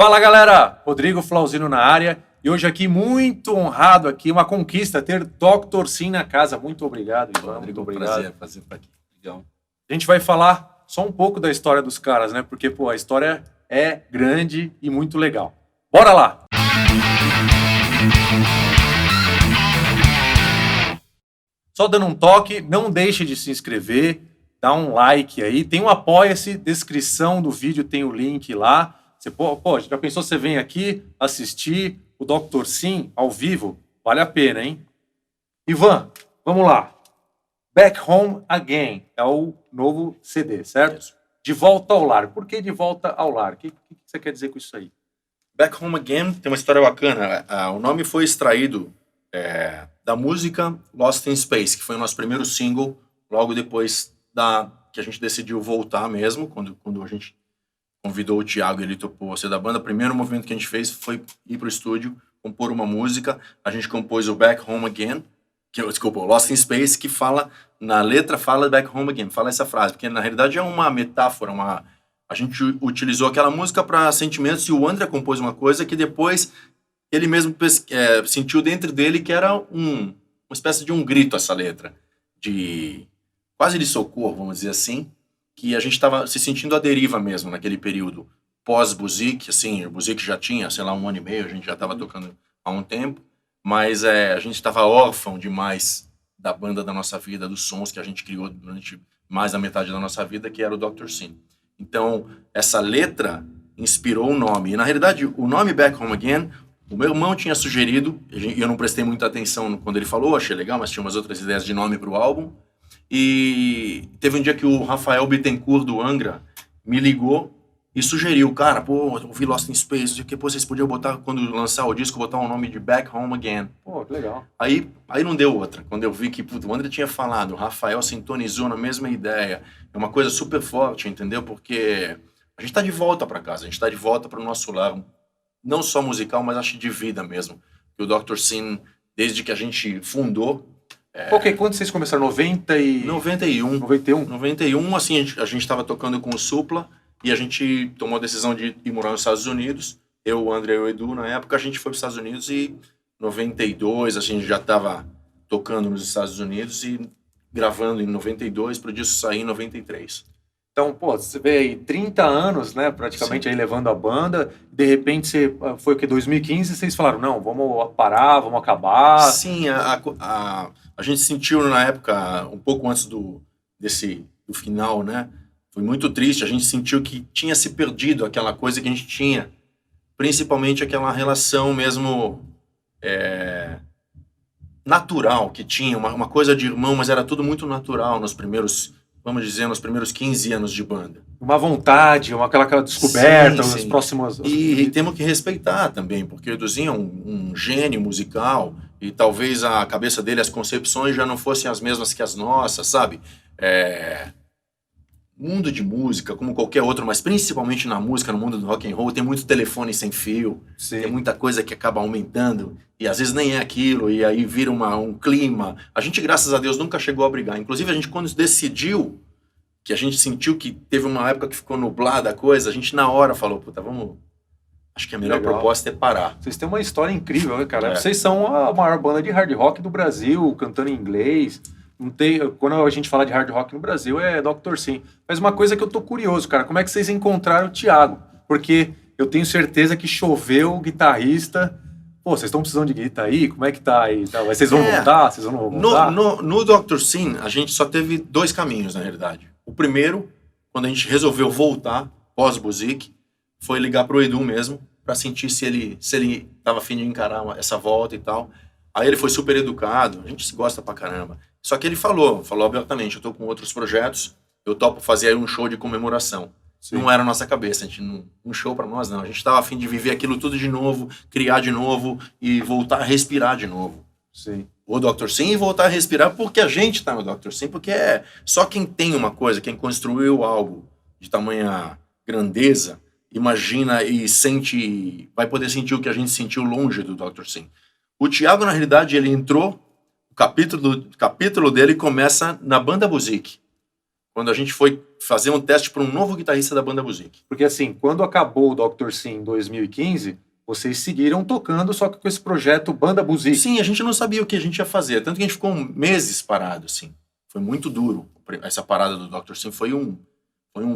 Fala galera, Rodrigo Flauzino na área e hoje aqui muito honrado aqui, uma conquista ter Dr. Sim na casa. Muito obrigado, Ivan. Rodrigo, muito obrigado. prazer estar aqui. Legal. A gente vai falar só um pouco da história dos caras, né? Porque a história é grande e muito legal. Bora lá! Só dando um toque, não deixe de se inscrever, dá um like aí, tem um apoia-se, descrição do vídeo tem o link lá. Você pode, já pensou, você vem aqui assistir o Dr. Sim ao vivo? Vale a pena, hein? Ivan, vamos lá. Back Home Again é o novo CD, certo? Isso. De volta ao lar. Por que de volta ao lar? O que você quer dizer com isso aí? Back Home Again tem uma história bacana. O nome foi extraído da música Lost in Space, que foi o nosso primeiro single, logo depois que a gente decidiu voltar mesmo, quando a gente convidou o Thiago e ele topou ser da banda. O primeiro movimento que a gente fez foi ir pro estúdio, compor uma música. A gente compôs o Back Home Again, Lost in Space, que fala, na letra fala Back Home Again, fala essa frase, porque na realidade é uma metáfora, a gente utilizou aquela música para sentimentos e o André compôs uma coisa que depois ele mesmo sentiu dentro dele que era uma espécie de um grito essa letra, quase de socorro, vamos dizer assim, que a gente estava se sentindo à deriva mesmo naquele período pós-Buzik, assim, o Buzik já tinha, sei lá, 1 ano e meio, a gente já estava tocando há um tempo, mas a gente estava órfão demais da banda da nossa vida, dos sons que a gente criou durante mais da metade da nossa vida, que era o Dr. Sim. Então, essa letra inspirou o nome. E, na realidade, o nome Back Home Again, o meu irmão tinha sugerido, e eu não prestei muita atenção quando ele falou, achei legal, mas tinha umas outras ideias de nome para o álbum. E teve um dia que o Rafael Bittencourt, do Angra, me ligou e sugeriu, cara, eu ouvi Lost in Space, que vocês podiam botar, quando lançar o disco, botar o nome de Back Home Again. Pô, que legal. Aí não deu outra. Quando eu vi que o André tinha falado, o Rafael sintonizou na mesma ideia. É uma coisa super forte, entendeu? Porque a gente tá de volta para casa, a gente tá de volta para o nosso lar, não só musical, mas acho de vida mesmo. Que o Dr. Sim, desde que a gente fundou... Quando vocês começaram? 91. 91? 91, assim, a gente tava tocando com o Supla, e a gente tomou a decisão de ir morar nos Estados Unidos. Eu, o André e o Edu, na época, a gente foi para os Estados Unidos e 92, assim, a gente já estava tocando nos Estados Unidos e gravando em 92, para o disco sair em 93. Então, você vê aí 30 anos, né, praticamente. Sim. Aí levando a banda, de repente foi o que, 2015, vocês falaram, não, vamos parar, vamos acabar. Sim, a gente sentiu na época, um pouco antes do final, né, foi muito triste, a gente sentiu que tinha se perdido aquela coisa que a gente tinha, principalmente aquela relação mesmo natural que tinha, uma coisa de irmão, mas era tudo muito natural nos primeiros 15 anos de banda. Uma vontade, aquela descoberta, sim. Os próximos... E temos que respeitar também, porque o Eduzinho é um gênio musical e talvez a cabeça dele, as concepções já não fossem as mesmas que as nossas, sabe? Mundo de música, como qualquer outro, mas principalmente na música, no mundo do rock and roll, tem muito telefone sem fio, Sim. Tem muita coisa que acaba aumentando, e às vezes nem é aquilo, e aí vira um clima. A gente, graças a Deus, nunca chegou a brigar. Inclusive, a gente, quando decidiu, que a gente sentiu que teve uma época que ficou nublada a coisa, a gente na hora falou, acho que a melhor proposta é parar. Vocês têm uma história incrível, né, cara? Vocês são a maior banda de hard rock do Brasil, cantando em inglês. Quando a gente fala de hard rock no Brasil, é Dr. Sim. Mas uma coisa que eu tô curioso, cara, como é que vocês encontraram o Thiago? Porque eu tenho certeza que choveu o guitarrista. Vocês estão precisando de guitarra aí? Como é que tá aí? Vocês vão voltar? Vocês vão voltar? No Dr. Sim, a gente só teve 2 caminhos, na realidade. O primeiro, quando a gente resolveu voltar, pós-Buzik, foi ligar pro Edu mesmo, para sentir se ele tava afim de encarar essa volta e tal. Aí ele foi super educado, a gente se gosta pra caramba. Só que ele falou abertamente, eu tô com outros projetos, eu topo fazer aí um show de comemoração. Sim. Não era a nossa cabeça, um show pra nós não. A gente tava a fim de viver aquilo tudo de novo, criar de novo e voltar a respirar de novo. Sim. O Dr. Sim e voltar a respirar porque a gente tá no Dr. Sim, porque só quem tem uma coisa, quem construiu algo de tamanha grandeza, imagina e sente, vai poder sentir o que a gente sentiu longe do Dr. Sim. O Thiago, na realidade, ele entrou, o capítulo dele começa na banda Buzik. quando a gente foi fazer um teste para um novo guitarrista da banda Buzik. Porque assim, quando acabou o Dr. Sim em 2015, vocês seguiram tocando, só que com esse projeto Banda Buzik. Sim, a gente não sabia o que a gente ia fazer. Tanto que a gente ficou meses parado, assim. Foi muito duro. Essa parada do Dr. Sim foi um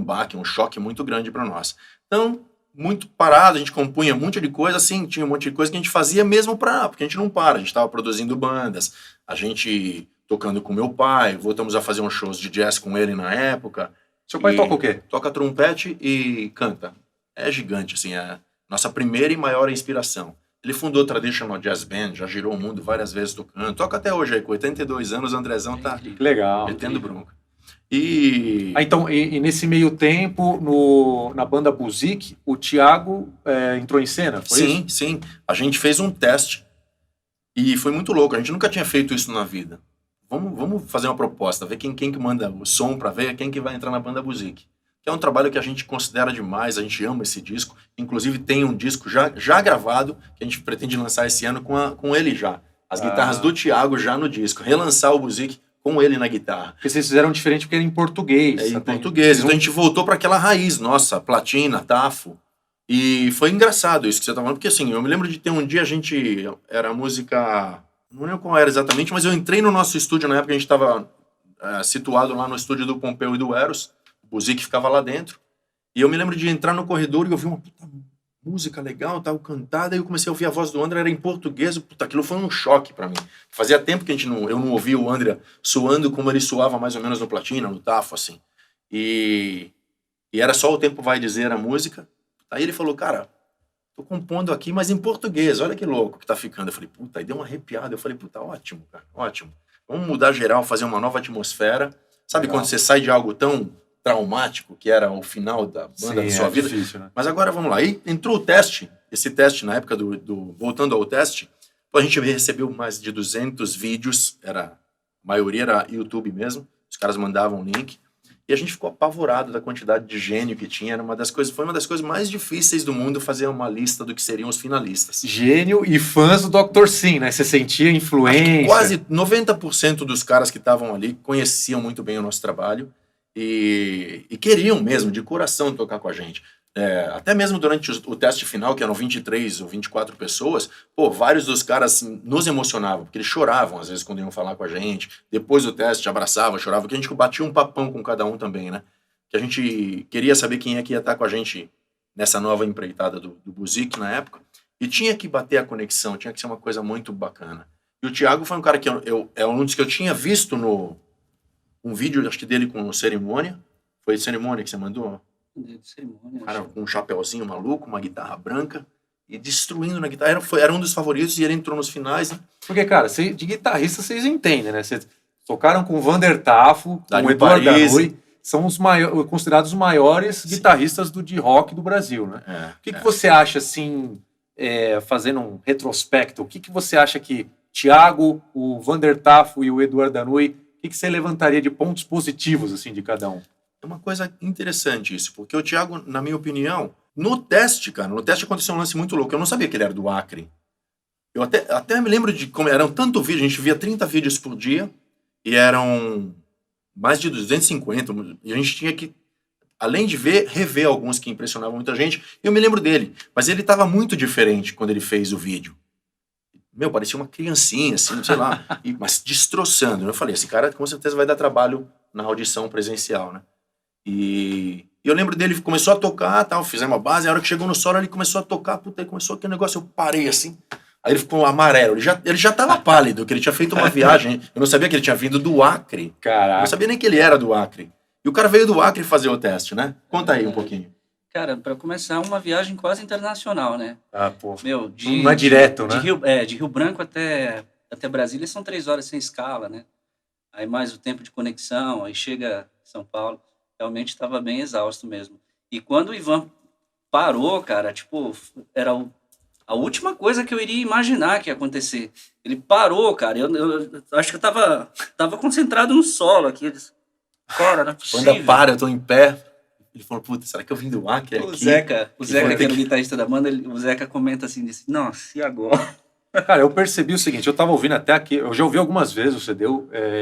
baque, um choque muito grande para nós. Então, muito parado, a gente compunha um monte de coisa, assim, tinha um monte de coisa que a gente fazia mesmo porque a gente não para. A gente estava produzindo bandas, a gente tocando com meu pai, voltamos a fazer uns shows de jazz com ele na época. Seu pai toca o quê? Toca trompete e canta. É gigante, assim, é nossa primeira e maior inspiração. Ele fundou a Traditional Jazz Band, já girou o mundo várias vezes tocando. Toca até hoje aí, com 82 anos, o Andrezão tá legal, metendo bronca. E... então, e nesse meio tempo, na banda Buzik, o Thiago entrou em cena, foi sim, isso? Sim. A gente fez um teste e foi muito louco. A gente nunca tinha feito isso na vida. Vamos fazer uma proposta, ver quem que manda o som para ver quem que vai entrar na banda Buzik. Que é um trabalho que a gente considera demais, a gente ama esse disco. Inclusive tem um disco já gravado, que a gente pretende lançar esse ano com ele já. As guitarras do Thiago já no disco. Relançar o Buzik com ele na guitarra. Porque vocês fizeram diferente porque era em português. Em português. Então a gente voltou para aquela raiz nossa, platina, tafo. E foi engraçado isso que você tá falando, porque assim, eu me lembro de ter um dia era música, não lembro qual era exatamente, mas eu entrei no nosso estúdio, na época a gente estava situado lá no estúdio do Pompeu e do Eros, o Buzik ficava lá dentro, e eu me lembro de entrar no corredor e ouvir uma puta música legal, tal, cantada, e eu comecei a ouvir a voz do André, era em português, puta, aquilo foi um choque para mim. Fazia tempo que eu não ouvia o André soando como ele soava mais ou menos no platina, no tafo, assim. E era só o tempo vai dizer a música. Aí ele falou, cara, tô compondo aqui, mas em português, olha que louco que tá ficando. Eu falei, puta, aí deu uma arrepiada. Eu falei, puta, ótimo, cara, ótimo. Vamos mudar geral, fazer uma nova atmosfera. Sabe quando você sai de algo tão traumático, que era o final da banda da sua vida? Difícil, né? Mas agora vamos lá. Aí entrou o teste, esse teste na época voltando ao teste, a gente recebeu mais de 200 vídeos, a maioria era YouTube mesmo, os caras mandavam link. E a gente ficou apavorado da quantidade de gênio que tinha. Foi uma das coisas mais difíceis do mundo fazer uma lista do que seriam os finalistas. Gênio e fãs do Dr. Sim, né? Você sentia influência. Quase 90% dos caras que estavam ali conheciam muito bem o nosso trabalho e queriam mesmo, de coração, tocar com a gente. Até mesmo durante o teste final, que eram 23 ou 24 pessoas, vários dos caras assim, nos emocionavam, porque eles choravam às vezes quando iam falar com a gente. Depois do teste, abraçava, chorava, porque a gente batia um papão com cada um também, né? Que a gente queria saber quem é que ia estar com a gente nessa nova empreitada do Buzik na época. E tinha que bater a conexão, tinha que ser uma coisa muito bacana. E o Thiago foi um cara que é um dos que eu tinha visto um vídeo, acho que dele com Cerimônia. Foi Cerimônia que você mandou? Cerimônia, cara com um chapeuzinho maluco, uma guitarra branca e destruindo na guitarra. Era um dos favoritos e ele entrou nos finais, né? Porque, cara, de guitarrista vocês entendem, né? Vocês tocaram com o Vander Tafo, com o Eduardo Paris. Danui, são considerados os maiores guitarristas de rock do Brasil, né? O que você acha, assim, fazendo um retrospecto, o que você acha que Thiago, o Vander Tafo e o Eduardo Danui, o que você levantaria de pontos positivos, assim, de cada um? É uma coisa interessante isso, porque o Thiago, na minha opinião, no teste aconteceu um lance muito louco. Eu não sabia que ele era do Acre. Eu até me lembro de como eram tanto vídeo, a gente via 30 vídeos por dia e eram mais de 250, e a gente tinha que, além de rever alguns que impressionavam muita gente. Eu me lembro dele, mas ele estava muito diferente quando ele fez o vídeo. Parecia uma criancinha, assim, sei lá, mas destroçando. Eu falei, esse cara com certeza vai dar trabalho na audição presencial, né? E eu lembro dele, começou a tocar, tal, fizemos uma base, a hora que chegou no solo ele começou a tocar, puta, aí começou aquele negócio, eu parei assim, aí ele ficou amarelo, ele já tava pálido, que ele tinha feito uma viagem, eu não sabia que ele tinha vindo do Acre. Caraca. Eu não sabia nem que ele era do Acre. E o cara veio do Acre fazer o teste, né? Conta aí um pouquinho. Cara, para começar, uma viagem quase internacional, né? Não é direto, né? De Rio Branco até Brasília são 3 horas sem escala, né? Aí mais o tempo de conexão, aí chega em São Paulo. Realmente estava bem exausto mesmo. E quando o Ivan parou, cara, tipo, era a última coisa que eu iria imaginar que ia acontecer. Ele parou, cara, eu acho que eu tava concentrado no solo aqui. Cara, não é possível. Quando eu tô em pé, ele falou, puta, será que eu vim do Acre aqui? O Zeca, que era o guitarrista da banda, o Zeca comenta assim, disse, nossa, e agora? Cara, eu percebi o seguinte, eu tava ouvindo até aqui, eu já ouvi algumas vezes o CD,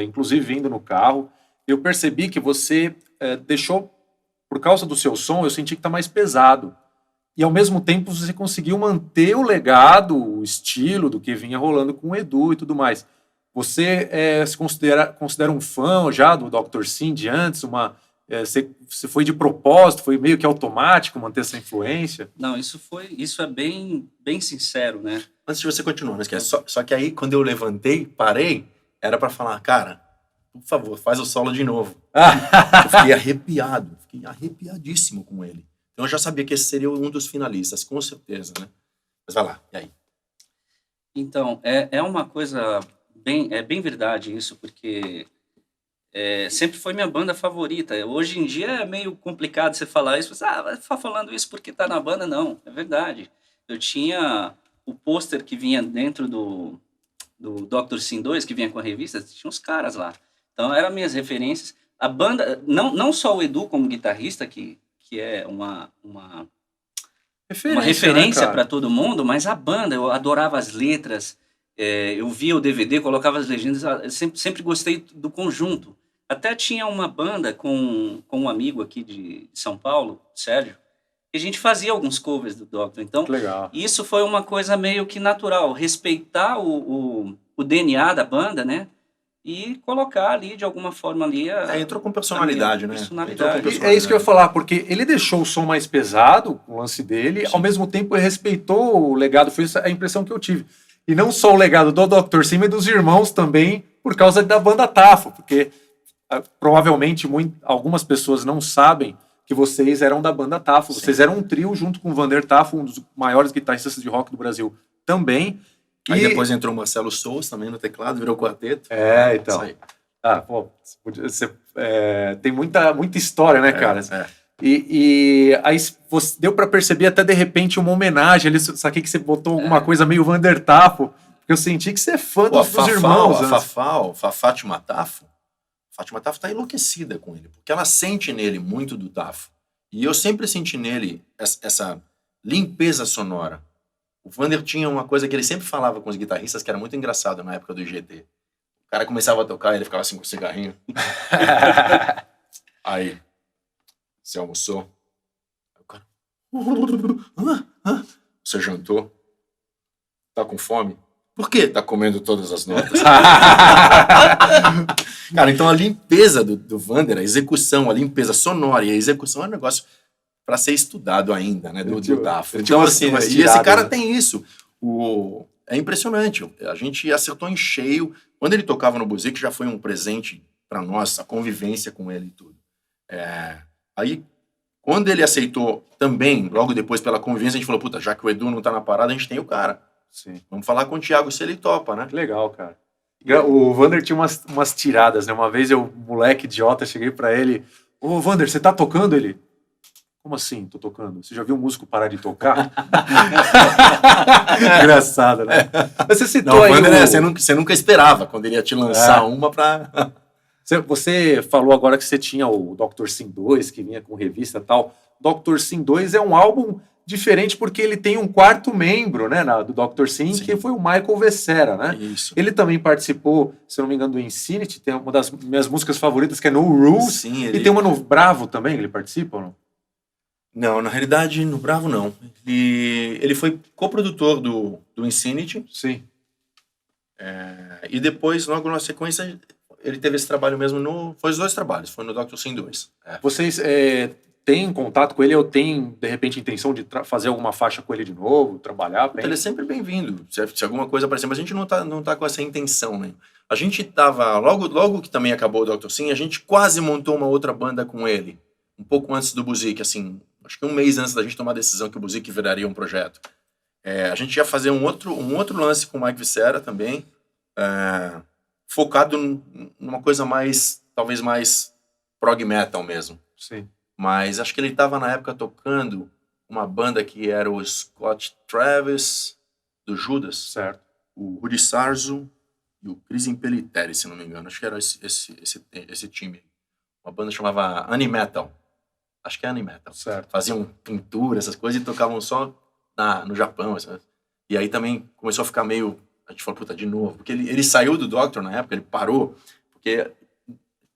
inclusive vindo no carro, eu percebi que você deixou, por causa do seu som, eu senti que tá mais pesado. E ao mesmo tempo você conseguiu manter o legado, o estilo do que vinha rolando com o Edu e tudo mais. Você se considera um fã já do Dr. Sim de antes? Você foi de propósito, foi meio que automático manter essa influência? Não, isso é bem, bem sincero, né? Antes de você continuar, não esquece. Só que aí, quando eu levantei, parei, era pra falar, cara, por favor, faz o solo de novo. Eu fiquei arrepiado, fiquei arrepiadíssimo com ele. Então eu já sabia que esse seria um dos finalistas, com certeza, né? Mas vai lá, e aí? Então, é uma coisa bem verdade isso, porque sempre foi minha banda favorita. Hoje em dia é meio complicado você falar isso. Você, vai ficar falando isso porque tá na banda? Não, é verdade. Eu tinha o pôster que vinha dentro do Dr. Sim 2, que vinha com a revista, tinha uns caras lá. Então, eram minhas referências. A banda, não só o Edu como guitarrista, que é uma referência, né, para todo mundo, mas a banda, eu adorava as letras, eu via o DVD, colocava as legendas, eu sempre gostei do conjunto. Até tinha uma banda com um amigo aqui de São Paulo, Sérgio, que a gente fazia alguns covers do Doctor. Então, Legal. isso foi uma coisa meio que natural, respeitar o DNA da banda, né? E colocar ali, de alguma forma ali... entrou com personalidade, né? Personalidade. É isso que eu ia falar, porque ele deixou o som mais pesado, o lance dele, ao mesmo tempo ele respeitou o legado, foi essa a impressão que eu tive. E não só o legado do Dr. Sim, mas dos irmãos também, por causa da banda Tafo, porque provavelmente algumas pessoas não sabem que vocês eram da banda Tafo. Sim. Vocês eram um trio junto com o Vander Tafo, um dos maiores guitarristas de rock do Brasil também. Aí depois entrou o Marcelo Souza também no teclado, virou quarteto. Então. Tem muita história, né, cara? E aí deu pra perceber até de repente uma homenagem ali, saquei que você botou alguma coisa meio Vander Tafo, porque eu senti que você é fã dos irmãos. A Fátima Tafo tá enlouquecida com ele, porque ela sente nele muito do Tafo. E eu sempre senti nele essa limpeza sonora. O Vander tinha uma coisa que ele sempre falava com os guitarristas que era muito engraçado na época do IGT. O cara começava a tocar e ele ficava assim com o cigarrinho. Aí, você almoçou? O cara... Você jantou? Tá com fome? Por quê? Tá comendo todas as notas. Cara, então a limpeza do Vander, a execução, a limpeza sonora e a execução é um negócio para ser estudado ainda, né, do Tafo. Então, assim, e esse cara tem isso. É impressionante. A gente acertou em cheio. Quando ele tocava no Buzik, já foi um presente para nós, a convivência com ele e tudo. Aí, quando ele aceitou também, logo depois pela convivência, a gente falou, puta, já que o Edu não tá na parada, a gente tem o cara. Sim. Vamos falar com o Thiago se ele topa, né? Que legal, cara. O Vander tinha umas tiradas, né? Uma vez eu, moleque idiota, cheguei para ele, ô Vander, você tá tocando? Ele... Como assim, tô tocando? Você já viu um músico parar de tocar? Engraçado, né? Você citou aí você nunca esperava quando ele ia te lançar uma pra... Você falou agora que você tinha o Dr. Sim 2, que vinha com revista e tal. Dr. Sim 2 é um álbum diferente porque ele tem um quarto membro, né, do Dr. Sim, que foi o Michael Vessera, né? Isso. Ele também participou, se eu não me engano, do Insanity, tem uma das minhas músicas favoritas que é No Rules. Sim, e tem uma no Bravo também, ele participa ou não? Não, na realidade, no Bravo não. Ele foi coprodutor do Insanity. Sim. E depois, logo na sequência, ele teve esse trabalho mesmo foi os dois trabalhos, foi no Dr. Sim 2. Vocês têm contato com ele ou têm, de repente, intenção de fazer alguma faixa com ele de novo, trabalhar? Ele é sempre bem-vindo, se alguma coisa aparecer, mas a gente não tá com essa intenção, né? A gente tava, logo que também acabou o Dr. Sim, a gente quase montou uma outra banda com ele, um pouco antes do Buzik, assim, acho que um mês antes da gente tomar a decisão que o Buzik viraria um projeto. A gente ia fazer um outro lance com o Mike Vissera também, focado numa coisa talvez mais prog metal mesmo. Sim. Mas acho que ele estava na época tocando uma banda que era o Scott Travis, do Judas. Certo. O Rudy Sarzo e o Chris Impellitteri, se não me engano. Acho que era esse time. Uma banda chamava Animetal. Acho que é Animetal. Certo. Faziam pintura, essas coisas, e tocavam só no Japão. Sabe? E aí também começou a ficar meio... A gente falou, puta, de novo. Porque ele saiu do Doctor na época, ele parou. Porque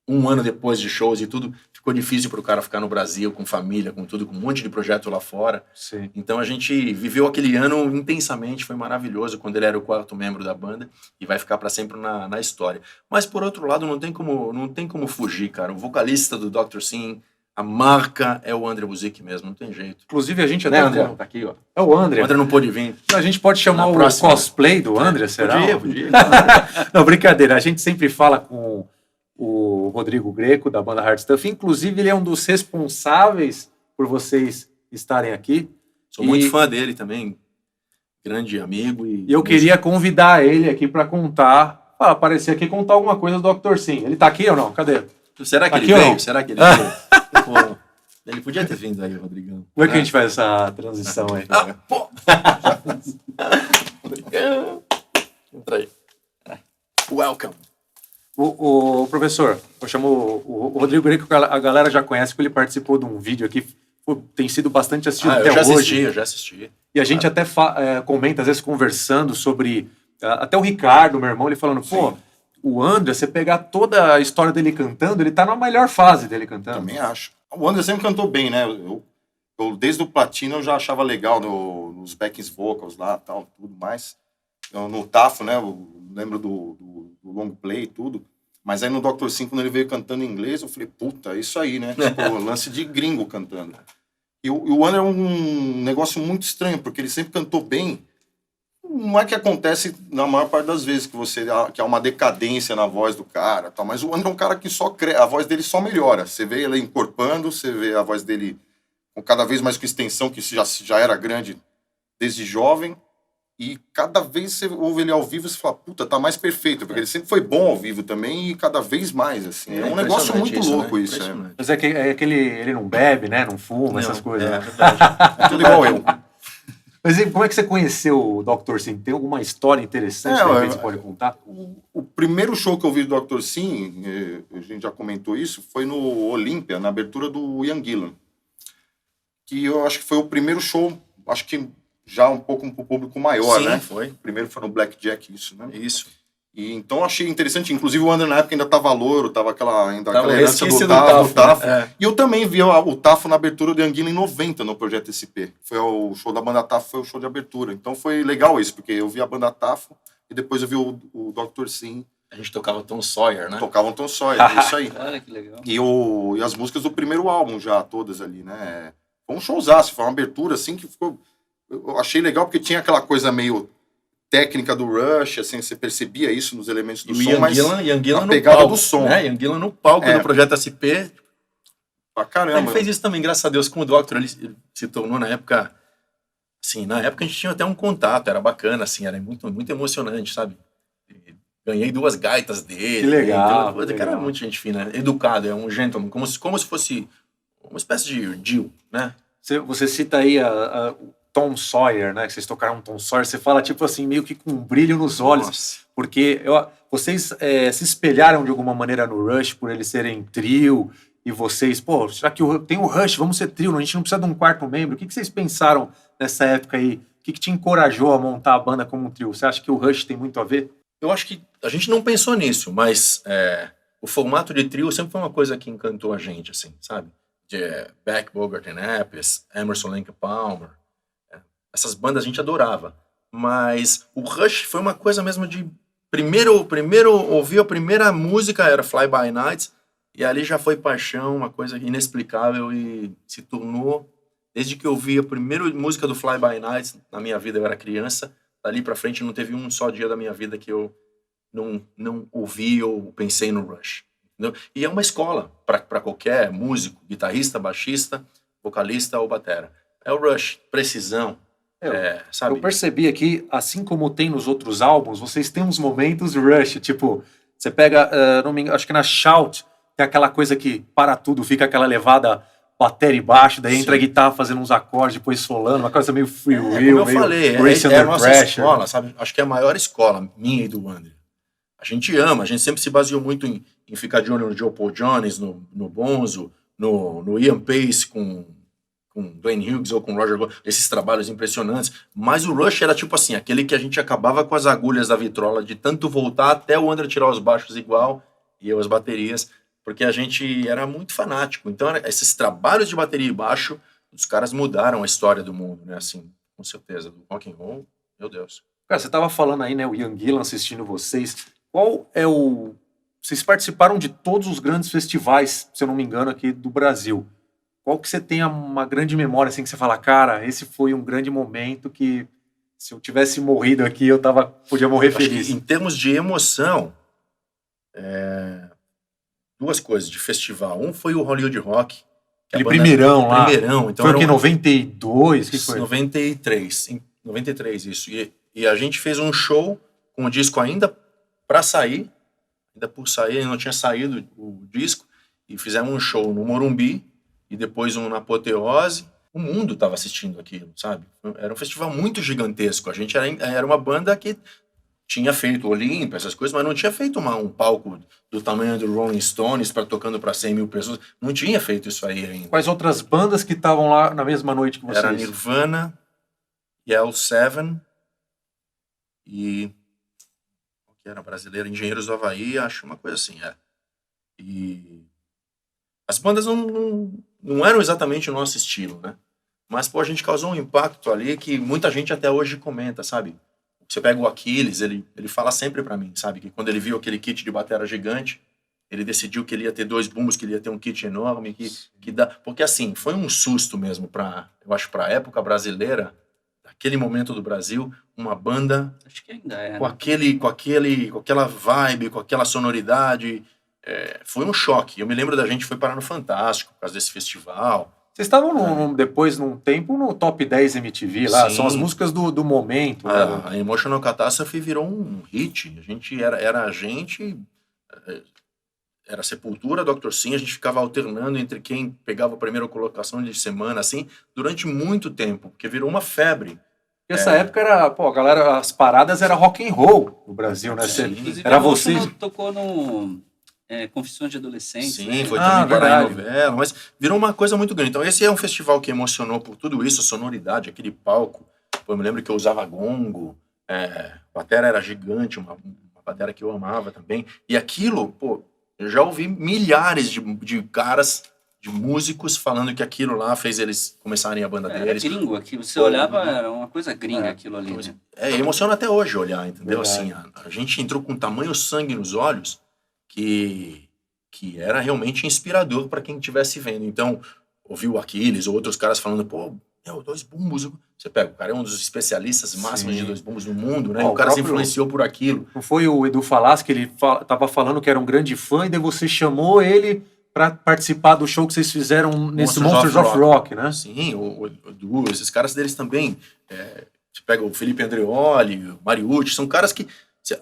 um ano depois de shows e tudo, ficou difícil pro cara ficar no Brasil, com família, com tudo, com um monte de projeto lá fora. Sim. Então a gente viveu aquele ano intensamente, foi maravilhoso quando ele era o 4º membro da banda e vai ficar para sempre na história. Mas por outro lado, não tem como fugir, cara. O vocalista do Dr. Sim, a marca é o André Buzik mesmo, não tem jeito. Inclusive, a gente Né, até... André? Tá aqui, ó. É o André. O André não pôde vir. A gente pode chamar Na o próxima. cosplay do André, será? Podia. Não, brincadeira. A gente sempre fala com o Rodrigo Greco, da banda Hard Stuff. Inclusive, ele é um dos responsáveis por vocês estarem aqui. Sou muito fã dele também. Grande amigo. E eu queria convidar ele aqui para contar, aparecer aqui e contar alguma coisa do Dr. Sim. Ele tá aqui ou não? Cadê? Será que Aqui ele ou veio? não? Será que ele veio? Pô, ele podia ter vindo aí, Rodrigão. Como é que a gente faz essa transição aí? Pô! Entra aí. Welcome. O professor, eu chamo o Rodrigo Greco, a galera já conhece, porque ele participou de um vídeo aqui, tem sido bastante assistido até hoje. Eu já assisti. E a gente até comenta, às vezes, conversando sobre... Até o Ricardo, meu irmão, ele falando, pô, o André, você pegar toda a história dele cantando, ele tá na melhor fase dele cantando. Também acho. O André sempre cantou bem, né? Eu desde o Platino eu já achava legal nos backing vocals lá, tal, tudo mais. No Tafo, né? Eu lembro do long play e tudo. Mas aí no Dr. Sim, quando ele veio cantando em inglês, eu falei, puta, é isso aí, né? Tipo, lance de gringo cantando. E o André é um negócio muito estranho, porque ele sempre cantou bem. Não é que acontece na maior parte das vezes que há uma decadência na voz do cara, tal, mas o André é um cara que a voz dele só melhora. Você vê ele encorpando, você vê a voz dele cada vez mais com extensão, que já era grande desde jovem, e cada vez você ouve ele ao vivo e você fala, puta, tá mais perfeito, porque ele sempre foi bom ao vivo também, e cada vez mais, assim. É um negócio muito louco isso, né? Mas ele não bebe, né? Não fuma, essas coisas. É verdade. É tudo igual eu. Mas como é que você conheceu o Dr. Sim? Tem alguma história interessante que você pode contar? O primeiro show que eu vi do Dr. Sim, a gente já comentou isso, foi no Olímpia, na abertura do Ian Gillan. Que eu acho que foi o primeiro show, acho que já um pouco pro público maior, né? Foi. Primeiro foi no Blackjack, isso, né? Isso. E então eu achei interessante, inclusive o André na época ainda tava louro, tava aquela herança resquício do Tafo. Né? E eu também vi o Tafo na abertura do Anguila em 90 no Projeto SP. Foi o show da banda Tafo, foi o show de abertura. Então foi legal isso, porque eu vi a banda Tafo e depois eu vi o Dr. Sim. A gente tocava Tom Sawyer, né? Tocavam Tom Sawyer, isso aí. Olha que legal. E as músicas do primeiro álbum já, todas ali, né? Foi um showzaço, foi uma abertura assim que ficou... Eu achei legal porque tinha aquela coisa meio técnica do Rush, assim, você percebia isso nos elementos do som, mas Ian Gillan a no pegada palco, do som. né? Ian Gillan no palco do Projeto SP. Pra caramba. Ele fez isso também, graças a Deus, com o Doctor. Ele se tornou na época... Assim, na época a gente tinha até um contato, era bacana, assim, era muito, muito emocionante, sabe? Ganhei 2 gaitas dele. Que legal. O cara é muito gente fina, educado, é um gentleman, como se fosse uma espécie de Jill, né? Você cita aí a Tom Sawyer, né? Que vocês tocaram Tom Sawyer. Você fala, tipo assim, meio que com um brilho nos olhos. Nossa. Porque vocês se espelharam de alguma maneira no Rush por eles serem trio. E vocês, pô, será que tem o Rush? Vamos ser trio, a gente não precisa de um 4º membro. O que vocês pensaram nessa época aí? O que te encorajou a montar a banda como um trio? Você acha que o Rush tem muito a ver? Eu acho que a gente não pensou nisso, mas o formato de trio sempre foi uma coisa que encantou a gente, assim, sabe? De Beck, Bogart and Appice, Emerson, Lake Palmer. Essas bandas a gente adorava. Mas o Rush foi uma coisa mesmo de... Primeiro ouvir a primeira música era Fly By Night, e ali já foi paixão, uma coisa inexplicável, e se tornou... Desde que eu ouvi a primeira música do Fly By Night, na minha vida eu era criança, dali pra frente não teve um só dia da minha vida que eu não ouvi ou pensei no Rush. Entendeu? E é uma escola para qualquer músico, guitarrista, baixista, vocalista ou batera. É o Rush, precisão, sabe? Eu percebi aqui, assim como tem nos outros álbuns, vocês têm uns momentos Rush, tipo, você pega, acho que na Shout, tem aquela coisa que para tudo, fica aquela levada bateria e baixo, daí entra a guitarra fazendo uns acordes, depois solando, uma coisa meio free will, como eu falei, é a nossa pressure. Escola, sabe? Acho que é a maior escola, minha e do André. A gente ama, a gente sempre se baseou muito em ficar de olho no Joe Paul Jones, no Bonzo, no Ian Pace com Glenn Hughes ou com Roger Glover, esses trabalhos impressionantes. Mas o Rush era tipo assim, aquele que a gente acabava com as agulhas da vitrola de tanto voltar até o André tirar os baixos igual e eu as baterias porque a gente era muito fanático. Então, esses trabalhos de bateria e baixo, os caras mudaram a história do mundo, né? Assim, com certeza. Do rock and roll, meu Deus. Cara, você tava falando aí, né, o Ian Gillan assistindo vocês. Qual é o... Vocês participaram de todos os grandes festivais, se eu não me engano, aqui do Brasil. Qual que você tem uma grande memória, assim, que você fala, cara, esse foi um grande momento que se eu tivesse morrido aqui, podia morrer Acho que, feliz. em termos de emoção, duas coisas de festival. Um foi o Hollywood Rock. que a Aquele banda- primeirão lá. Primeirão. Então Foi o era que, um- 92? O que foi? 93. Em 93, isso. E a gente fez um show com o disco ainda para sair. Ainda por sair, não tinha saído o disco. E fizemos um show no Morumbi. E depois um na Apoteose. O mundo estava assistindo aquilo, sabe? Era um festival muito gigantesco. A gente era uma banda que tinha feito Olímpia, essas coisas, mas não tinha feito um palco do tamanho do Rolling Stones para tocando para 100 mil pessoas. Não tinha feito isso aí ainda. Quais outras bandas que estavam lá na mesma noite que vocês? Era Nirvana, L7 e... o que era brasileira? Engenheiros do Havaí, acho uma coisa assim, E as bandas não eram exatamente o nosso estilo, né? Mas, pô, a gente causou um impacto ali que muita gente até hoje comenta, sabe? Você pega o Aquiles, ele fala sempre pra mim, sabe? Que quando ele viu aquele kit de batera gigante, ele decidiu que ele ia ter 2 bumbos, que ele ia ter um kit enorme, que dá... Porque, assim, foi um susto mesmo eu acho, pra época brasileira, daquele momento do Brasil, uma banda Acho que ainda é. com aquela vibe, com aquela sonoridade. Foi um choque. Eu me lembro da gente foi parar no Fantástico por causa desse festival. Vocês estavam depois, num tempo, no Top 10 MTV lá. Sim. São as músicas do momento. Né? A Emotional Catastrophe virou um hit. A gente era Sepultura, Dr. Sim, a gente ficava alternando entre quem pegava a primeira colocação de semana, assim, durante muito tempo, porque virou uma febre. Essa época era, pô, a galera, as paradas era rock and roll no Brasil, né? Sim. Inclusive, Era a Moça vocês. tocou no Confissões de Adolescentes. Sim, né? foi também parar em verdade. novela, mas virou uma coisa muito grande. Então esse é um festival que emocionou por tudo isso, a sonoridade, aquele palco. Pô, eu me lembro que eu usava gongo, a batera era gigante, uma batera que eu amava também. E aquilo, pô, eu já ouvi milhares de caras, de músicos, falando que aquilo lá fez eles começarem a banda Era deles. gringo aquilo. Você Pô, olhava, era uma coisa gringa aquilo ali. Né? Emociona até hoje olhar, entendeu? Verdade. Assim, a gente entrou com tamanho sangue nos olhos que era realmente inspirador para quem estivesse vendo. Então, ouviu o Aquiles ou outros caras falando, pô, 2 bumbos. Você pega, o cara é um dos especialistas máximos Sim. de 2 bumbos no mundo, né? Ó, o cara se próprio- influenciou por aquilo. Não foi o Edu Falaschi que ele tava falando que era um grande fã e daí você chamou ele para participar do show que vocês fizeram nesse Monsters of Rock, né? Sim, o Edu, esses caras deles também. Você pega o Felipe Andreoli, o Mariucci, são caras que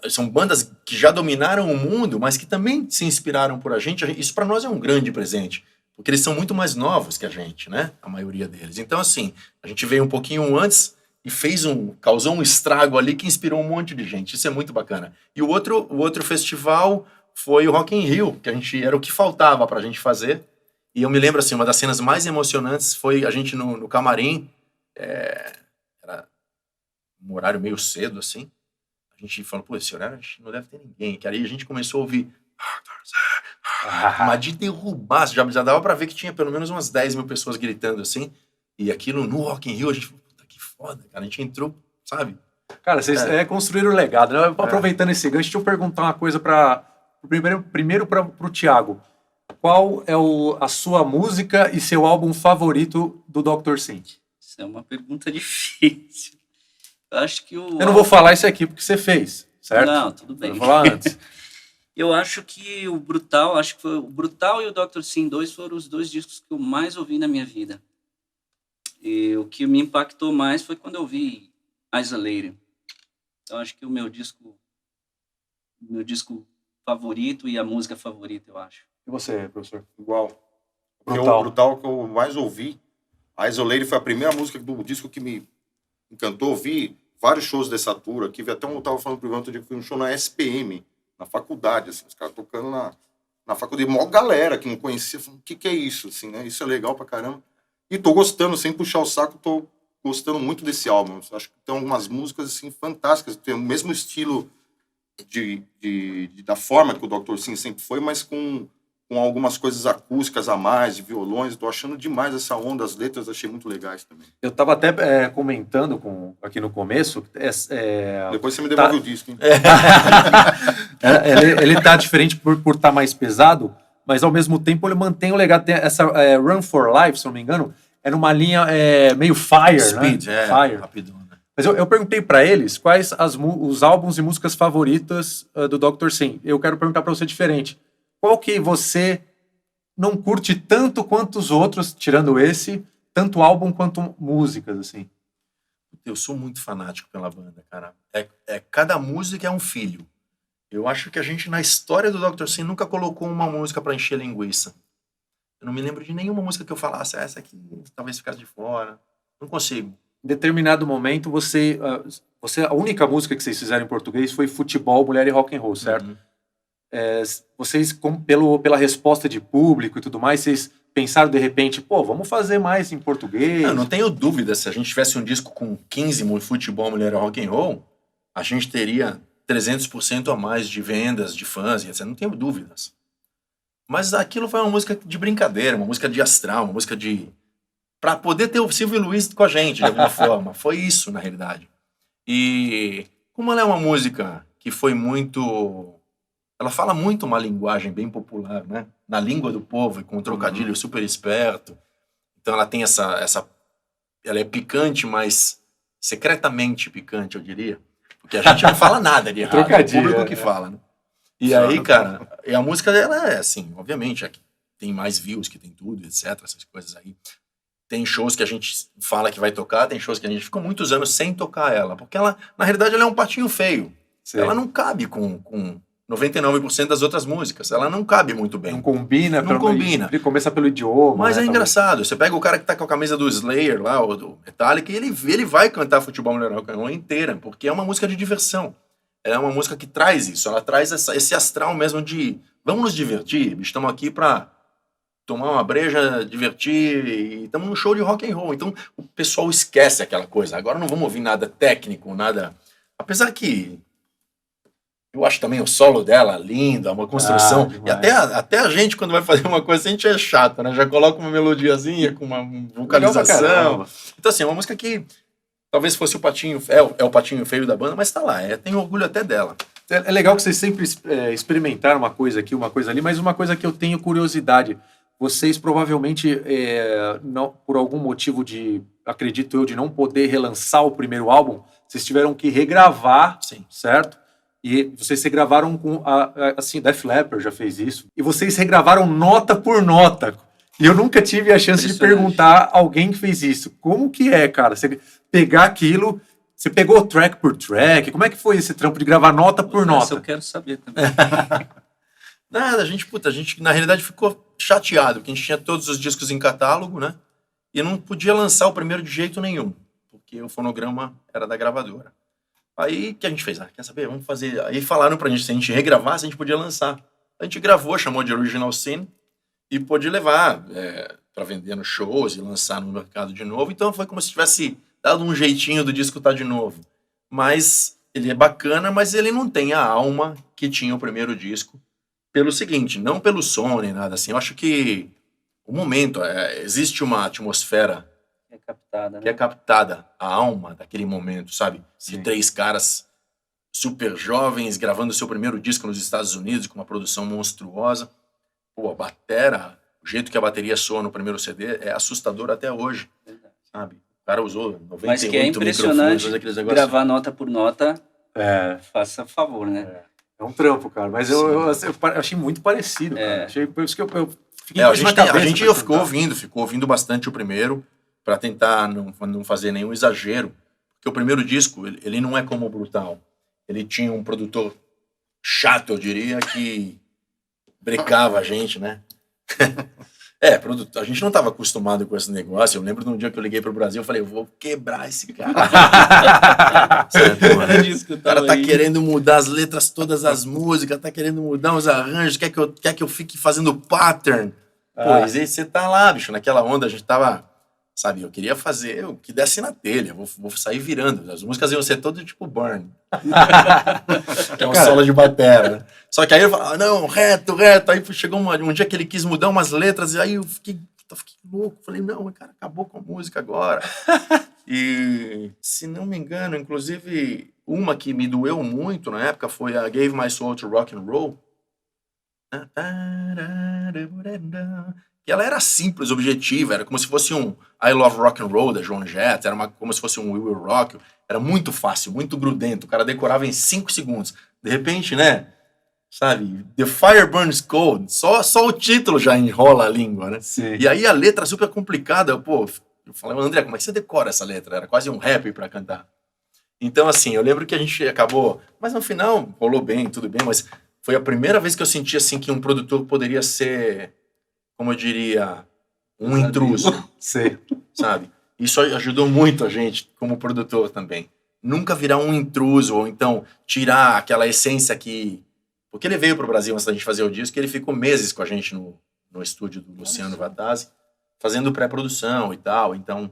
são bandas que já dominaram o mundo, mas que também se inspiraram por a gente. Isso para nós é um grande presente, porque eles são muito mais novos que a gente, né? A maioria deles. Então, assim, a gente veio um pouquinho antes e causou um estrago ali que inspirou um monte de gente. Isso é muito bacana. E o outro festival foi o Rock in Rio, que era o que faltava pra gente fazer. E eu me lembro, assim, uma das cenas mais emocionantes foi a gente no camarim, era um horário meio cedo, assim. A gente falou, pô, esse horário não deve ter ninguém. Que aí a gente começou a ouvir... Mas de derrubar, já dava pra ver que tinha pelo menos umas 10 mil pessoas gritando, assim. E aquilo no Rock in Rio, a gente falou, puta que foda, cara. A gente entrou, sabe? Cara, vocês construíram o legado, né? Aproveitando esse gancho, deixa eu perguntar uma coisa primeiro pro Thiago. Qual é a sua música e seu álbum favorito do Dr. Sim? Isso é uma pergunta difícil. Eu acho que Eu não vou falar isso aqui porque você fez, certo? Não, tudo bem. Eu vou falar antes. Eu acho que o Brutal, o Brutal e o Dr. Sim 2 foram os 2 discos que eu mais ouvi na minha vida. E o que me impactou mais foi quando eu ouvi Isolated. Então acho que o meu disco favorito e a música favorita, eu acho. E você, professor? Igual. Porque Brutal. o Brutal que eu mais ouvi, a Isolated foi a primeira música do disco que me encantou. Ouvi vários shows dessa tour aqui. Até eu tava falando pro Ivan outro dia que foi um show na SPM, na faculdade, assim, os caras tocando na faculdade. Mó galera que não conhecia, falando, o que é isso, assim, né? Isso é legal pra caramba. E tô gostando, sem puxar o saco, tô gostando muito desse álbum. Acho que tem algumas músicas, assim, fantásticas. Tem o mesmo estilo da forma que o Dr. Sim sempre foi, mas com com algumas coisas acústicas a mais, violões. Tô achando demais essa onda, as letras achei muito legais também. Eu tava até comentando aqui no começo. Depois você me devolve o disco, hein? Ele tá diferente por estar mais pesado, mas ao mesmo tempo ele mantém o legado. Tem essa Run for Life, se não me engano, é numa linha meio Fire, Speed, né? Fire. Rapidona. Mas eu perguntei pra eles quais os álbuns e músicas favoritas do Dr. Sim. Eu quero perguntar pra você diferente. Qual que você não curte tanto quanto os outros, tirando esse, tanto álbum quanto músicas, assim? Eu sou muito fanático pela banda, cara. Cada música é um filho. Eu acho que a gente, na história do Dr. Sim, nunca colocou uma música pra encher linguiça. Eu não me lembro de nenhuma música que eu falasse, essa aqui talvez ficasse de fora. Não consigo. Em determinado momento, a única música que vocês fizeram em português foi Futebol, Mulher e Rock and Roll, certo? Uhum. Vocês, pela resposta de público e tudo mais, vocês pensaram de repente, vamos fazer mais em português? Não tenho dúvida, se a gente tivesse um disco com 15 Futebol, Mulher e Rock and Roll, a gente teria 300% a mais de vendas, de fãs, etc. Não tenho dúvidas. Mas aquilo foi uma música de brincadeira, uma música de astral, uma música de... Pra poder ter o Silvio Luiz com a gente, de alguma forma. Foi isso, na realidade. E como ela é uma música que foi muito... Ela fala muito uma linguagem bem popular, né? Na língua do povo, e com um trocadilho super esperto. Então ela tem essa... Ela é picante, mas secretamente picante, eu diria. Porque a gente não fala nada de errado, é o público que fala, né? E aí, cara, e a música dela é assim, obviamente, é que tem mais views, que tem tudo, etc, essas coisas aí. Tem shows que a gente fala que vai tocar, tem shows que a gente ficou muitos anos sem tocar ela, porque ela, na realidade, ela é um patinho feio. Sim. Ela não cabe com 99% das outras músicas, ela não cabe muito bem. Não combina. Não combina. Começa pelo idioma. Mas né, é engraçado, você pega o cara que tá com a camisa do Slayer lá, ou do Metallica, e ele vai cantar Futebol, Mulher Rock and Roll inteira, porque é uma música de diversão. É uma música que traz isso, ela traz esse astral mesmo de vamos nos divertir, estamos aqui pra tomar uma breja, divertir, e estamos num show de rock and roll. Então o pessoal esquece aquela coisa. Agora não vamos ouvir nada técnico, nada... Apesar que eu acho também o solo dela lindo, uma construção. E até a gente, quando vai fazer uma coisa, a gente é chato, né? Já coloca uma melodiazinha com uma vocalização. Então assim, é uma música que talvez fosse o patinho... É o patinho feio da banda, mas tá lá. Tem orgulho até dela. É legal que vocês sempre experimentaram uma coisa aqui, uma coisa ali, mas uma coisa que eu tenho curiosidade... Vocês provavelmente, não, por algum motivo acredito eu, de não poder relançar o primeiro álbum, vocês tiveram que regravar, sim, certo? E vocês regravaram com, assim, Def Leppard já fez isso, e vocês regravaram nota por nota. E eu nunca tive a chance de perguntar a alguém que fez isso. Como que é, cara? Você pegar aquilo, você pegou track por track, como é que foi esse trampo de gravar nota por nota? Eu quero saber também. Nada, a gente na realidade ficou chateado, porque a gente tinha todos os discos em catálogo, né? E não podia lançar o primeiro de jeito nenhum, porque o fonograma era da gravadora. Aí que a gente fez? Quer saber? Vamos fazer. Aí falaram pra gente, se a gente regravasse, a gente podia lançar. A gente gravou, chamou de Original Sin e pôde levar para vender nos shows e lançar no mercado de novo. Então foi como se tivesse dado um jeitinho do disco estar de novo. Mas ele é bacana, mas ele não tem a alma que tinha o primeiro disco. Pelo seguinte, não pelo som nem nada assim. Eu acho que o momento, existe uma atmosfera que é captada, a alma daquele momento, sabe? Sim. De 3 caras super jovens gravando seu primeiro disco nos Estados Unidos com uma produção monstruosa. Pô, a batera, o jeito que a bateria soa no primeiro CD é assustador até hoje, sabe? O cara usou 98 Mas que é impressionante gravar nota por nota, faça favor, né? É um trampo, cara. Mas eu achei muito parecido, cara. Achei, por isso que eu fiquei a gente ficou ouvindo bastante o primeiro para tentar não fazer nenhum exagero. Porque o primeiro disco, ele não é como o Brutal. Ele tinha um produtor chato, eu diria, que brecava a gente, né? A gente não estava acostumado com esse negócio. Eu lembro de um dia que eu liguei pro Brasil, eu falei, eu vou quebrar esse cara. O cara tá querendo mudar as letras, todas as músicas, tá querendo mudar os arranjos, quer que eu fique fazendo pattern. Pois aí você tá lá, bicho, naquela onda, a gente tava sabe? Eu queria fazer o que desse na telha, vou sair virando. As músicas iam ser todas tipo Burn. Que é uma solo de batera. Só que aí eu falava, não, reto. Aí chegou um dia que ele quis mudar umas letras, e aí eu fiquei louco. Falei, não, cara, acabou com a música agora. E, se não me engano, inclusive, uma que me doeu muito na época foi a Gave My Soul to Rock and Roll. E ela era simples, objetiva, era como se fosse um I Love Rock and Roll da Joan Jett, era como se fosse um We Will Rock, era muito fácil, muito grudento, o cara decorava em 5 segundos. De repente, né, sabe, The Fire Burns Cold, só o título já enrola a língua, né? Sim. E aí a letra super complicada, eu falei, André, como é que você decora essa letra? Era quase um rap pra cantar. Então, assim, eu lembro que a gente acabou, mas no final rolou bem, tudo bem, mas foi a primeira vez que eu senti, assim, que um produtor poderia ser, como eu diria, um intruso, Sei. sabe? Isso ajudou muito a gente como produtor também. Nunca virar um intruso, ou então tirar aquela essência que... Porque ele veio pro Brasil antes da gente fazer o disco, e ele ficou meses com a gente no estúdio do Luciano Vatazzi, fazendo pré-produção e tal, então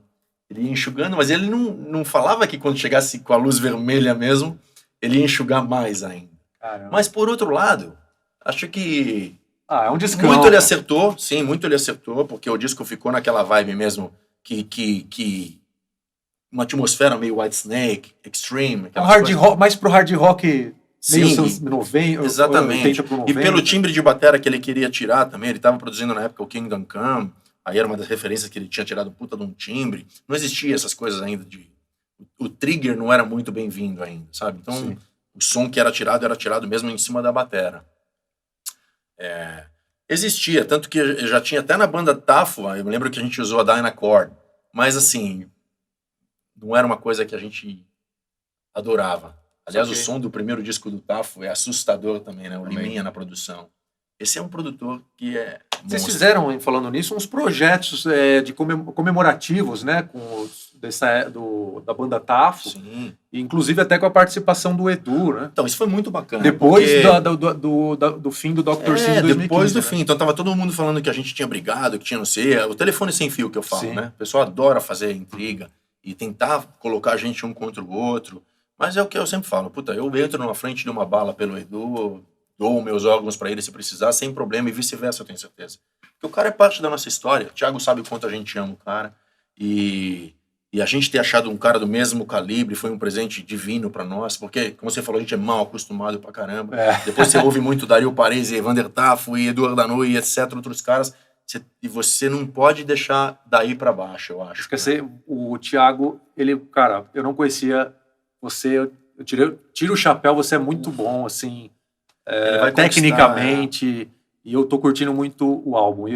ele ia enxugando, mas ele não falava que quando chegasse com a luz vermelha mesmo, ele ia enxugar mais ainda. Caramba. Mas por outro lado, acho que é um discão. muito ele acertou, sim, muito ele acertou, porque o disco ficou naquela vibe mesmo, que uma atmosfera meio Whitesnake, Extreme. Um hard rock, mais pro hard rock meio Sim, seus 90, exatamente. 80 pro 90. E pelo timbre de batera que ele queria tirar também, ele estava produzindo na época o Kingdom Come, aí era uma das referências que ele tinha tirado puta de um timbre. Não existia essas coisas ainda o trigger não era muito bem-vindo ainda, sabe? Então, sim, o som que era tirado mesmo em cima da batera. Existia, tanto que eu já tinha até na banda Tafo, eu lembro que a gente usou a Dynacord, mas assim, não era uma coisa que a gente adorava. Aliás, o som do primeiro disco do Tafo é assustador também, né? O Liminha na produção. Esse é um produtor que é monstro. Vocês fizeram, falando nisso, uns projetos de comemorativos, né? Com da banda Tafo. Sim. Inclusive até com a participação do Edu, né? Então, isso foi muito bacana. Depois do fim do Dr. Sim de 2015. Depois do né? fim. Então tava todo mundo falando que a gente tinha brigado, que tinha não sei. O telefone sem fio que eu falo, Sim. né? O pessoal adora fazer intriga e tentar colocar a gente um contra o outro. Mas é o que eu sempre falo. Puta, eu entro na frente de uma bala pelo Edu, dou meus órgãos pra ele se precisar, sem problema, e vice-versa, eu tenho certeza. Porque o cara é parte da nossa história. O Thiago sabe o quanto a gente ama o cara. E a gente ter achado um cara do mesmo calibre foi um presente divino pra nós, porque, como você falou, a gente é mal acostumado pra caramba. Depois você ouve muito Dario Parese, Evander Tafo e Eduardo Danui, e etc., outros caras, e você não pode deixar daí pra baixo, eu acho. Esqueci, o Thiago, ele, cara, eu não conhecia você, eu tiro o chapéu, você é muito bom, assim, tecnicamente, e eu tô curtindo muito o álbum.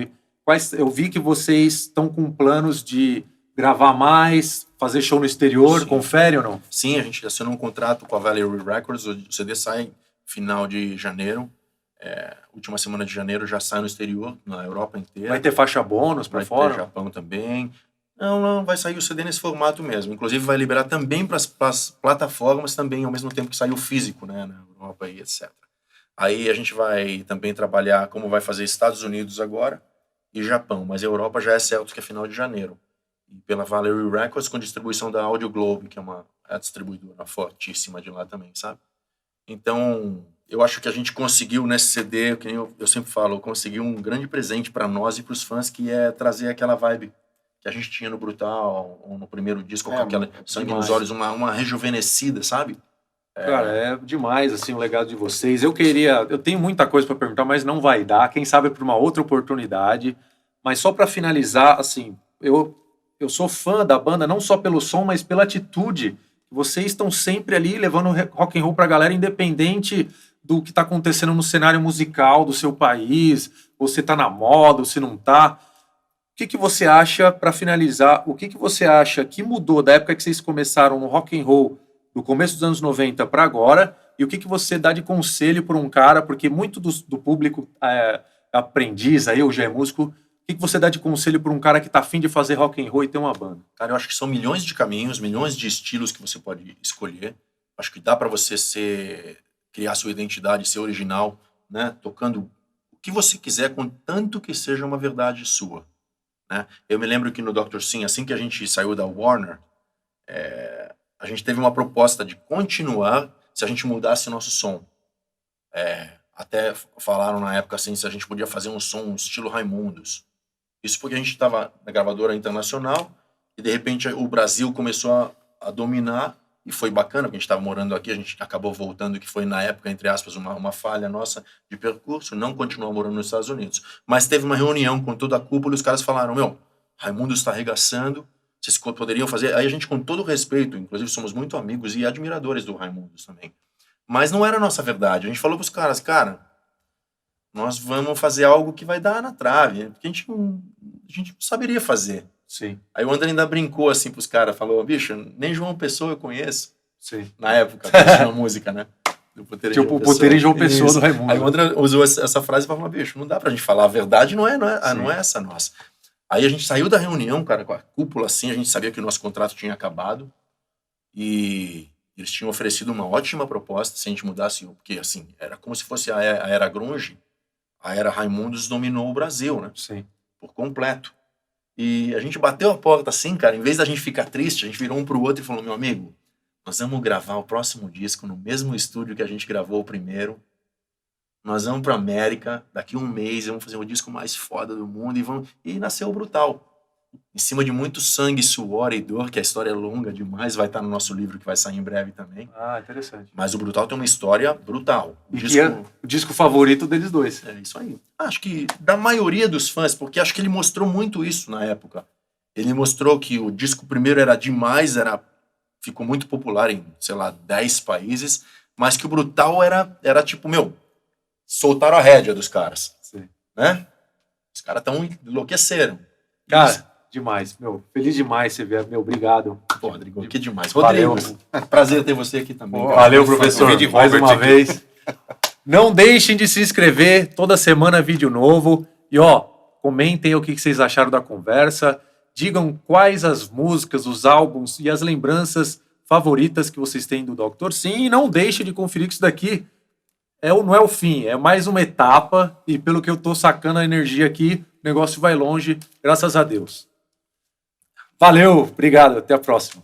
Eu vi que vocês estão com planos de gravar mais, fazer show no exterior, sim. Confere ou não? Sim, a gente assinou um contrato com a Valerie Records, o CD sai final de janeiro, última semana de janeiro já sai no exterior, na Europa inteira. Vai ter faixa bônus para fora? Vai ter Japão também. Não, vai sair o CD nesse formato mesmo. Inclusive vai liberar também para as plataformas também, ao mesmo tempo que saiu físico, né, na Europa e etc. Aí a gente vai também trabalhar como vai fazer Estados Unidos agora e Japão, mas a Europa já é certo que é final de janeiro. E pela Valerie Records com distribuição da Audio Globe, que é a distribuidora fortíssima de lá também, sabe? Então, eu acho que a gente conseguiu nesse CD, que eu sempre falo, conseguiu um grande presente para nós e para os fãs, que é trazer aquela vibe que a gente tinha no Brutal, ou no primeiro disco, com aquela sangue nos olhos, uma rejuvenescida, sabe? Cara, é demais, assim, o legado de vocês. Eu tenho muita coisa para perguntar, mas não vai dar. Quem sabe por uma outra oportunidade. Mas só para finalizar, assim, eu sou fã da banda, não só pelo som, mas pela atitude. Vocês estão sempre ali levando rock and roll pra galera, independente do que tá acontecendo no cenário musical do seu país, você tá na moda, ou se não tá. O que você acha, para finalizar, o que você acha que mudou da época que vocês começaram no rock and roll, do começo dos anos 90 para agora, e o que você dá de conselho para um cara, porque muito do público é aprendiz, aí, ou já é músico, o que você dá de conselho para um cara que tá afim de fazer rock and roll e ter uma banda? Cara, eu acho que são milhões de caminhos, milhões de estilos que você pode escolher. Acho que dá para você criar sua identidade, ser original, né? Tocando o que você quiser, contanto que seja uma verdade sua. né? Eu me lembro que no Dr. Sim, assim que a gente saiu da Warner, a gente teve uma proposta de continuar se a gente mudasse nosso som. Até falaram na época assim, se a gente podia fazer um som estilo Raimundos. Isso porque a gente estava na gravadora internacional e de repente o Brasil começou a dominar e foi bacana, porque a gente estava morando aqui, a gente acabou voltando, que foi na época, entre aspas, uma falha nossa de percurso, não continuou morando nos Estados Unidos. Mas teve uma reunião com toda a cúpula e os caras falaram, Raimundos está arregaçando, vocês poderiam fazer... Aí a gente, com todo respeito, inclusive somos muito amigos e admiradores do Raimundos também. Mas não era a nossa verdade. A gente falou para os caras, cara, nós vamos fazer algo que vai dar na trave, porque a gente não saberia fazer. Sim. Aí o André ainda brincou assim pros caras, falou, bicho, nem João Pessoa eu conheço. Sim. Na época, que tinha uma música, né? O Poteiro em João Pessoa do Raimundo. Aí o André usou essa frase para falar, bicho, não dá pra gente falar a verdade, não é essa nossa. Aí a gente saiu da reunião, cara, com a cúpula assim, a gente sabia que o nosso contrato tinha acabado e eles tinham oferecido uma ótima proposta se a gente mudasse, porque assim, era como se fosse a era grunge, a era Raimundos dominou o Brasil, né? Sim. Por completo. E a gente bateu a porta assim, cara, em vez da gente ficar triste, a gente virou um pro outro e falou, meu amigo, nós vamos gravar o próximo disco no mesmo estúdio que a gente gravou o primeiro. Nós vamos pra América, daqui um mês, vamos fazer o disco mais foda do mundo e nasceu o Brutal. Em cima de muito sangue, suor e dor, que a história é longa demais, vai estar no nosso livro que vai sair em breve também. Ah, interessante. Mas o Brutal tem uma história brutal. Que é o disco favorito deles dois. É isso aí. Acho que da maioria dos fãs, porque acho que ele mostrou muito isso na época. Ele mostrou que o disco primeiro era demais, ficou muito popular em, sei lá, 10 países, mas que o Brutal era tipo, soltaram a rédea dos caras. Sim. Né? Os caras enlouqueceram. Cara, demais. Feliz demais você ver. Obrigado. Pô, Rodrigo, que demais. Valeu. Rodrigo, prazer ter você aqui também. Pô, valeu, professor. Mais uma vez. Não deixem de se inscrever. Toda semana vídeo novo. E, comentem o que vocês acharam da conversa. Digam quais as músicas, os álbuns e as lembranças favoritas que vocês têm do Dr. Sim. E não deixem de conferir que isso daqui não é o fim. É mais uma etapa. E pelo que eu tô sacando a energia aqui, o negócio vai longe. Graças a Deus. Valeu. Obrigado. Até a próxima.